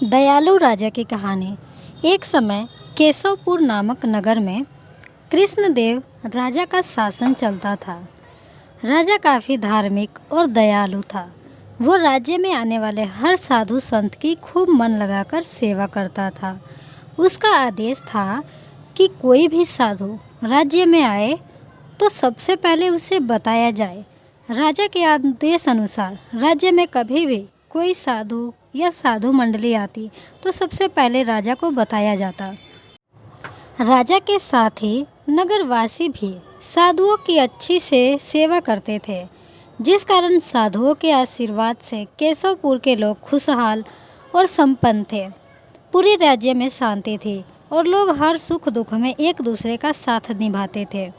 दयालु राजा की कहानी। एक समय केशवपुर नामक नगर में कृष्णदेव राजा का शासन चलता था। राजा काफ़ी धार्मिक और दयालु था। वो राज्य में आने वाले हर साधु संत की खूब मन लगाकर सेवा करता था। उसका आदेश था कि कोई भी साधु राज्य में आए तो सबसे पहले उसे बताया जाए। राजा के आदेश अनुसार राज्य में कभी भी कोई साधु या साधु मंडली आती तो सबसे पहले राजा को बताया जाता। राजा के साथ ही नगरवासी भी साधुओं की अच्छी से सेवा करते थे, जिस कारण साधुओं के आशीर्वाद से केशवपुर के लोग खुशहाल और संपन्न थे। पूरे राज्य में शांति थी और लोग हर सुख दुख में एक दूसरे का साथ निभाते थे।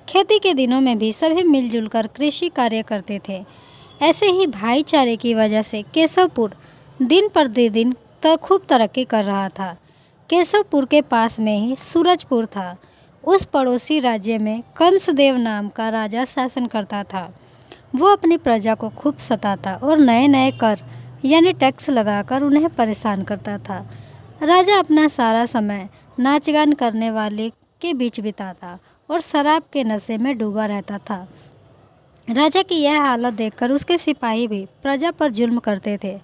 खेती के दिनों में भी सभी मिलजुल कर कृषि कार्य करते थे। ऐसे ही भाईचारे की वजह से केशवपुर दिन प्रतिदिन खूब तरक्की कर रहा था। केशवपुर के पास में ही सूरजपुर था। उस पड़ोसी राज्य में कंसदेव नाम का राजा शासन करता था। वो अपनी प्रजा को खूब सताता और नए नए कर यानी टैक्स लगाकर उन्हें परेशान करता था। राजा अपना सारा समय नाच गान करने वाले के बीच बिताता और शराब के नशे में डूबा रहता था। राजा की यह हालत देखकर उसके सिपाही भी प्रजा पर जुल्म करते थे।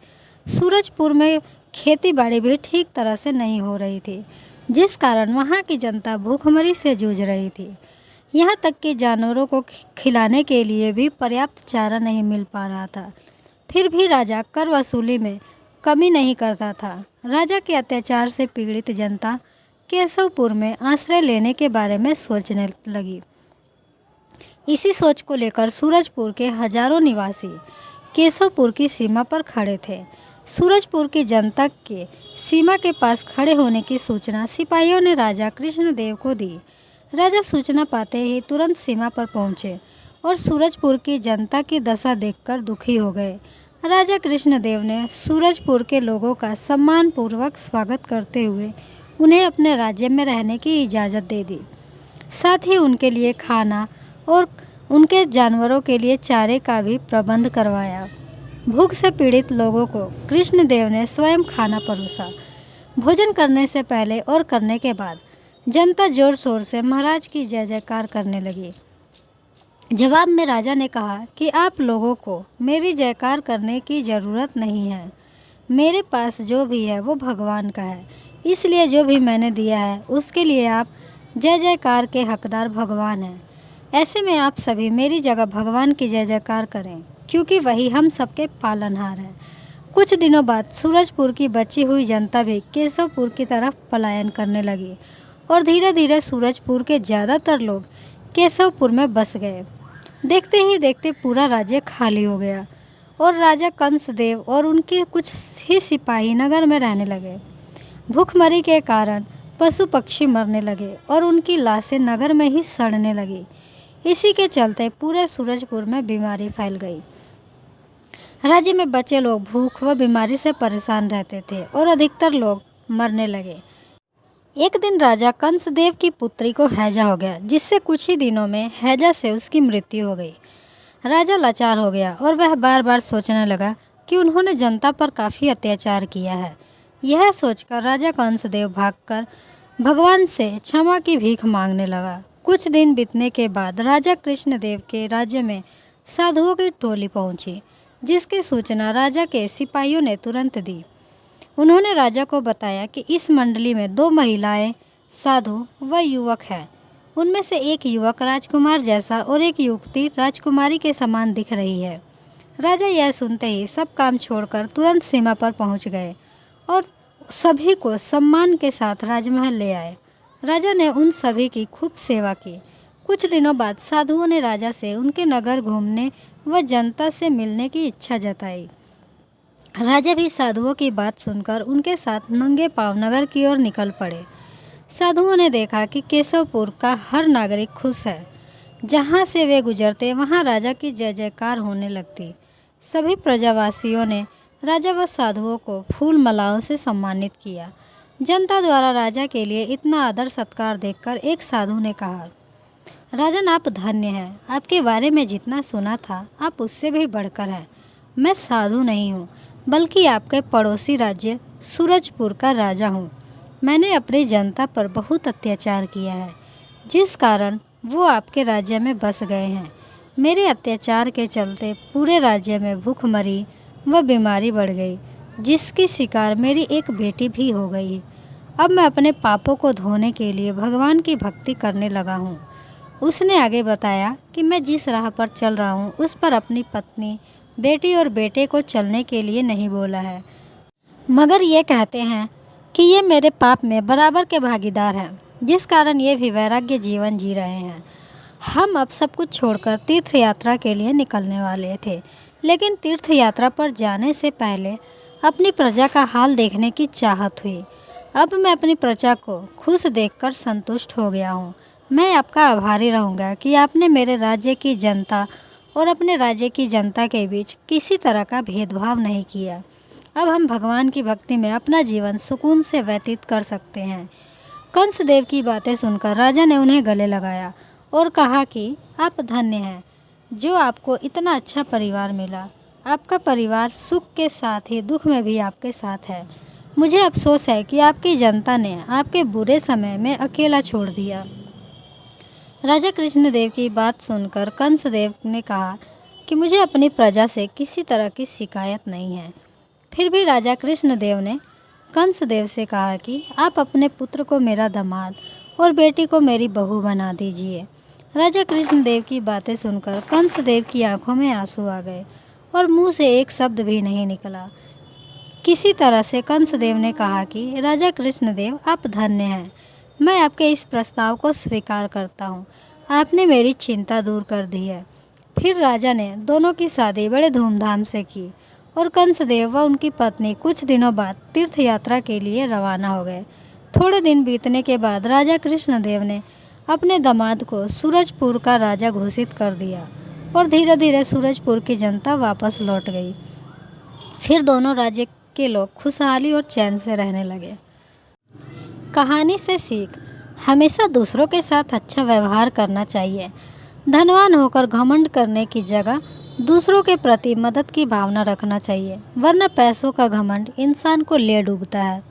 सूरजपुर में खेती बाड़ी भी ठीक तरह से नहीं हो रही थी, जिस कारण वहाँ की जनता भूखमरी से जूझ रही थी। यहाँ तक कि जानवरों को खिलाने के लिए भी पर्याप्त चारा नहीं मिल पा रहा था। फिर भी राजा कर वसूली में कमी नहीं करता था। राजा के अत्याचार से पीड़ित जनता केशवपुर में आश्रय लेने के बारे में सोचने लगी। इसी सोच को लेकर सूरजपुर के हजारों निवासी केशवपुर की सीमा पर खड़े थे। सूरजपुर की जनता के सीमा के पास खड़े होने की सूचना सिपाहियों ने राजा कृष्णदेव को दी। राजा सूचना पाते ही तुरंत सीमा पर पहुंचे और सूरजपुर की जनता की दशा देखकर दुखी हो गए। राजा कृष्णदेव ने सूरजपुर के लोगों का सम्मानपूर्वक स्वागत करते हुए उन्हें अपने राज्य में रहने की इजाज़त दे दी। साथ ही उनके लिए खाना और उनके जानवरों के लिए चारे का भी प्रबंध करवाया। भूख से पीड़ित लोगों को कृष्णदेव ने स्वयं खाना परोसा। भोजन करने से पहले और करने के बाद जनता जोर शोर से महाराज की जय जयकार करने लगी। जवाब में राजा ने कहा कि आप लोगों को मेरी जयकार करने की ज़रूरत नहीं है। मेरे पास जो भी है वो भगवान का है, इसलिए जो भी मैंने दिया है उसके लिए आप जय जयकार के हकदार भगवान हैं। ऐसे में आप सभी मेरी जगह भगवान की जय जयकार करें, क्योंकि वही हम सबके पालनहार हैं। कुछ दिनों बाद सूरजपुर की बची हुई जनता भी केशवपुर की तरफ पलायन करने लगी और धीरे धीरे सूरजपुर के ज़्यादातर लोग केशवपुर में बस गए। देखते ही देखते पूरा राज्य खाली हो गया और राजा कंसदेव और उनके कुछ ही सिपाही नगर में रहने लगे। भूखमरी के कारण पशु पक्षी मरने लगे और उनकी लाशें नगर में ही सड़ने लगी। इसी के चलते पूरे सूरजपुर में बीमारी फैल गई। राज्य में बचे लोग भूख व बीमारी से परेशान रहते थे और अधिकतर लोग मरने लगे। एक दिन राजा कंसदेव की पुत्री को हैजा हो गया, जिससे कुछ ही दिनों में हैजा से उसकी मृत्यु हो गई। राजा लाचार हो गया और वह बार बार सोचने लगा कि उन्होंने जनता पर काफ़ी अत्याचार किया है। यह सोचकर राजा कंसदेव भागकर भगवान से क्षमा की भीख मांगने लगा। कुछ दिन बीतने के बाद राजा कृष्णदेव के राज्य में साधुओं की टोली पहुंची, जिसकी सूचना राजा के सिपाहियों ने तुरंत दी। उन्होंने राजा को बताया कि इस मंडली में 2 महिलाएं साधु व युवक हैं। उनमें से एक युवक राजकुमार जैसा और एक युवती राजकुमारी के समान दिख रही है। राजा यह सुनते ही सब काम छोड़कर तुरंत सीमा पर पहुंच गए और सभी को सम्मान के साथ राजमहल ले आए। राजा ने उन सभी की खूब सेवा की। कुछ दिनों बाद साधुओं ने राजा से उनके नगर घूमने व जनता से मिलने की इच्छा जताई। राजा भी साधुओं की बात सुनकर उनके साथ नंगे पांव नगर की ओर निकल पड़े। साधुओं ने देखा कि केशवपुर का हर नागरिक खुश है। जहाँ से वे गुजरते वहाँ राजा की जय जयकार होने लगती। सभी प्रजावासियों ने राजा व साधुओं को फूल मालाओं से सम्मानित किया। जनता द्वारा राजा के लिए इतना आदर सत्कार देखकर एक साधु ने कहा, राजन आप धन्य हैं। आपके बारे में जितना सुना था आप उससे भी बढ़कर हैं। मैं साधु नहीं हूँ, बल्कि आपके पड़ोसी राज्य सूरजपुर का राजा हूँ। मैंने अपनी जनता पर बहुत अत्याचार किया है, जिस कारण वो आपके राज्य में बस गए हैं। मेरे अत्याचार के चलते पूरे राज्य में भूखमरी व बीमारी बढ़ गई, जिसकी शिकार मेरी एक बेटी भी हो गई। अब मैं अपने पापों को धोने के लिए भगवान की भक्ति करने लगा हूँ। उसने आगे बताया कि मैं जिस राह पर चल रहा हूँ उस पर अपनी पत्नी, बेटी और बेटे को चलने के लिए नहीं बोला है, मगर ये कहते हैं कि ये मेरे पाप में बराबर के भागीदार हैं, जिस कारण ये भी वैराग्य जीवन जी रहे हैं। हम अब सब कुछ छोड़कर तीर्थ यात्रा के लिए निकलने वाले थे, लेकिन तीर्थ यात्रा पर जाने से पहले अपनी प्रजा का हाल देखने की चाहत हुई। अब मैं अपनी प्रजा को खुश देखकर संतुष्ट हो गया हूँ। मैं आपका आभारी रहूँगा कि आपने मेरे राज्य की जनता और अपने राज्य की जनता के बीच किसी तरह का भेदभाव नहीं किया। अब हम भगवान की भक्ति में अपना जीवन सुकून से व्यतीत कर सकते हैं। कंसदेव की बातें सुनकर राजा ने उन्हें गले लगाया और कहा कि आप धन्य हैं जो आपको इतना अच्छा परिवार मिला। आपका परिवार सुख के साथ ही दुख में भी आपके साथ है। मुझे अफसोस है कि आपकी जनता ने आपके बुरे समय में अकेला छोड़ दिया। राजा कृष्णदेव की बात सुनकर कंसदेव ने कहा कि मुझे अपनी प्रजा से किसी तरह की शिकायत नहीं है। फिर भी राजा कृष्णदेव ने कंसदेव से कहा कि आप अपने पुत्र को मेरा दामाद और बेटी को मेरी बहू बना दीजिए। राजा कृष्णदेव की बातें सुनकर कंसदेव की आंखों में आंसू आ गए और मुंह से एक शब्द भी नहीं निकला। किसी तरह से कंसदेव ने कहा कि राजा कृष्णदेव, आप धन्य हैं। मैं आपके इस प्रस्ताव को स्वीकार करता हूँ। आपने मेरी चिंता दूर कर दी है। फिर राजा ने दोनों की शादी बड़े धूमधाम से की और कंसदेव व उनकी पत्नी कुछ दिनों बाद तीर्थ यात्रा के लिए रवाना हो गए। थोड़े दिन बीतने के बाद राजा कृष्णदेव ने अपने दामाद को सूरजपुर का राजा घोषित कर दिया और धीरे धीरे सूरजपुर की जनता वापस लौट गई। फिर दोनों राज्य के लोग खुशहाली और चैन से रहने लगे। कहानी से सीख, हमेशा दूसरों के साथ अच्छा व्यवहार करना चाहिए। धनवान होकर घमंड करने की जगह दूसरों के प्रति मदद की भावना रखना चाहिए, वरना पैसों का घमंड इंसान को ले डूबता है।